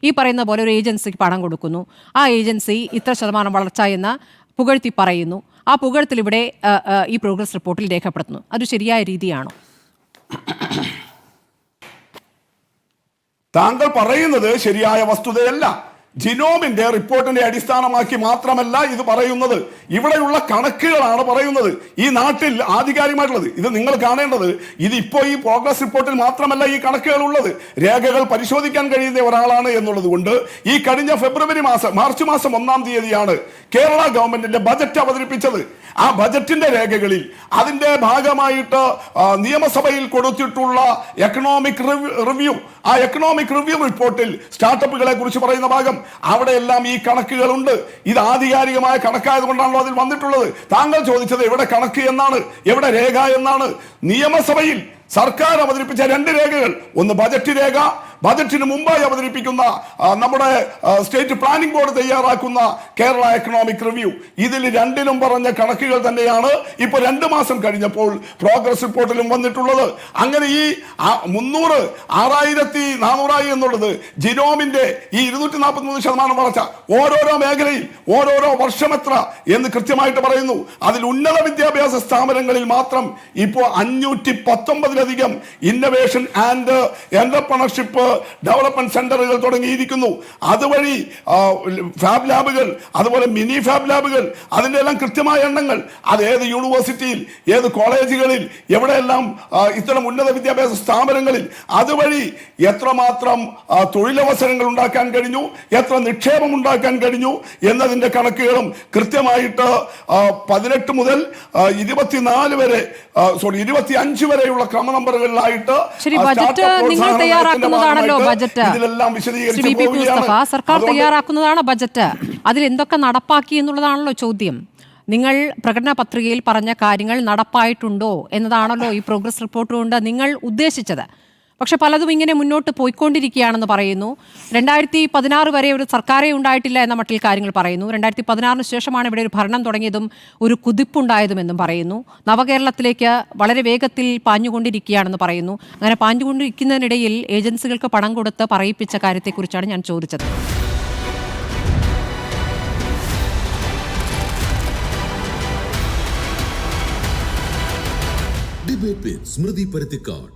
ഈ പറയുന്ന പോലെ ഒരു ഏജൻസിക്ക് പണം കൊടുക്കുന്നു, ആ ഏജൻസി ഇത്ര ശതമാനം വളർച്ച എന്ന് പുകഴ്ത്തി പറയുന്നു, ആ പുകഴ്ത്തിൽ ഇവിടെ ഈ പ്രോഗ്രസ് റിപ്പോർട്ടിൽ രേഖപ്പെടുത്തുന്നു. അത് ശരിയായ രീതിയാണോ? താങ്കൾ പറയുന്നത് ശരിയായ വസ്തുതയല്ല. ജിനോമിന്റെ റിപ്പോർട്ടിനെ അടിസ്ഥാനമാക്കി മാത്രമല്ല ഇത് പറയുന്നത്, ഇവിടെയുള്ള കണക്കുകളാണ് പറയുന്നത്. ഈ നാട്ടിൽ ആധികാരികമായിട്ടുള്ളത് ഇത് നിങ്ങൾ കാണേണ്ടത്, ഇത് ഇപ്പോൾ ഈ പ്രോഗ്രസ് റിപ്പോർട്ടിൽ മാത്രമല്ല ഈ കണക്കുകൾ ഉള്ളത്. രേഖകൾ പരിശോധിക്കാൻ കഴിയുന്ന ഒരാളാണ് എന്നുള്ളത് കൊണ്ട് ഈ കഴിഞ്ഞ മാർച്ച് മാസം 1-ാം തീയതിയാണ് കേരള ഗവൺമെന്റിന്റെ ബജറ്റ് അവതരിപ്പിച്ചത്. ആ ബജറ്റിന്റെ രേഖകളിൽ അതിന്റെ ഭാഗമായിട്ട് നിയമസഭയിൽ കൊടുത്തിട്ടുള്ള എക്കണോമിക് റിവ്യൂ, ആ എക്കണോമിക് റിവ്യൂ റിപ്പോർട്ടിൽ സ്റ്റാർട്ടപ്പുകളെ കുറിച്ച് പറയുന്ന ഭാഗം, അവിടെയെല്ലാം ഈ കണക്കുകളുണ്ട്. ഇത് ആധികാരികമായ കണക്കായതുകൊണ്ടാണല്ലോ അതിൽ വന്നിട്ടുള്ളത്. താങ്കൾ ചോദിച്ചത് എവിടെ കണക്ക് എന്നാണ്, എവിടെ രേഖ എന്നാണ്. നിയമസഭയിൽ സർക്കാർ അവതരിപ്പിച്ച 2 രേഖകൾ, ഒന്ന് ബജറ്റ് രേഖ, ബജറ്റിന് മുമ്പായി അവതരിപ്പിക്കുന്ന നമ്മുടെ സ്റ്റേറ്റ് പ്ലാനിംഗ് ബോർഡ് തയ്യാറാക്കുന്ന കേരള എക്കണോമിക് റിവ്യൂ, ഇതിൽ 2ലും പറഞ്ഞ കണക്കുകൾ തന്നെയാണ് ഇപ്പോൾ 2 മാസം കഴിഞ്ഞപ്പോൾ പ്രോഗ്രസ് റിപ്പോർട്ടിലും വന്നിട്ടുള്ളത്. അങ്ങനെ ഈ 300 6400 എന്നുള്ളത് ജിനോമിന്റെ ഈ 243% വളർച്ച ഓരോരോ മേഖലയിൽ ഓരോരോ വർഷം എത്ര എന്ന് കൃത്യമായിട്ട് പറയുന്നു. അതിൽ ഉന്നത വിദ്യാഭ്യാസ സ്ഥാപനങ്ങളിൽ മാത്രം ഇപ്പോൾ 519-ലധികം ഇന്നവേഷൻ ആൻഡ് എന്റർപ്രണർഷിപ്പ് ഡെവലപ്മെന്റ് സെന്ററുകൾ തുടങ്ങിയിരിക്കുന്നു. അതുവഴി ഫാബ് ലാബുകൾ, അതുപോലെ മിനി ഫാബ് ലാബുകൾ, അതിൻ്റെ എല്ലാം കൃത്യമായ എണ്ണങ്ങൾ, അത് ഏത് യൂണിവേഴ്സിറ്റിയിൽ, ഏത് കോളേജുകളിൽ, എവിടെയെല്ലാം ഇത്തരം ഉന്നത വിദ്യാഭ്യാസ സ്ഥാപനങ്ങളിൽ അതുവഴി എത്രമാത്രം തൊഴിലവസരങ്ങൾ ഉണ്ടാക്കാൻ കഴിഞ്ഞു, എത്ര നിക്ഷേപം ഉണ്ടാക്കാൻ കഴിഞ്ഞു എന്നതിൻ്റെ കണക്കുകളും കൃത്യമായിട്ട് 18 മുതൽ 24 വരെ 25 വരെയുള്ള ക്രമനമ്പറുകളിലായിട്ട് സർക്കാർ തയ്യാറാക്കുന്നതാണ് ബജറ്റ്. അതിൽ എന്തൊക്കെ നടപ്പാക്കി എന്നുള്ളതാണല്ലോ ചോദ്യം. നിങ്ങൾ പ്രകടന പത്രികയിൽ പറഞ്ഞ കാര്യങ്ങൾ നടപ്പായിട്ടുണ്ടോ എന്നതാണല്ലോ ഈ പ്രോഗ്രസ് റിപ്പോർട്ട് കൊണ്ട് നിങ്ങൾ ഉദ്ദേശിച്ചത്. പക്ഷെ പലതും ഇങ്ങനെ മുന്നോട്ട് പോയിക്കൊണ്ടിരിക്കുകയാണെന്ന് പറയുന്നു. 2016 വരെ ഒരു സർക്കാരേ ഉണ്ടായിട്ടില്ല എന്ന മട്ടിൽ കാര്യങ്ങൾ പറയുന്നു. 2016 ശേഷമാണ് ഇവിടെ ഒരു ഭരണം തുടങ്ങിയതും ഒരു കുതിപ്പുണ്ടായതുമെന്നും പറയുന്നു. നവകേരളത്തിലേക്ക് വളരെ വേഗത്തിൽ പാഞ്ഞുകൊണ്ടിരിക്കുകയാണെന്ന് പറയുന്നു. അങ്ങനെ പാഞ്ഞുകൊണ്ടിരിക്കുന്നതിനിടയിൽ ഏജൻസികൾക്ക് പണം കൊടുത്ത് പറയിപ്പിച്ച കാര്യത്തെക്കുറിച്ചാണ് ഞാൻ ചോദിച്ചത്. ഡിബേറ്റ് വിത്ത് സ്മൃതി പരുത്തിക്കാട്.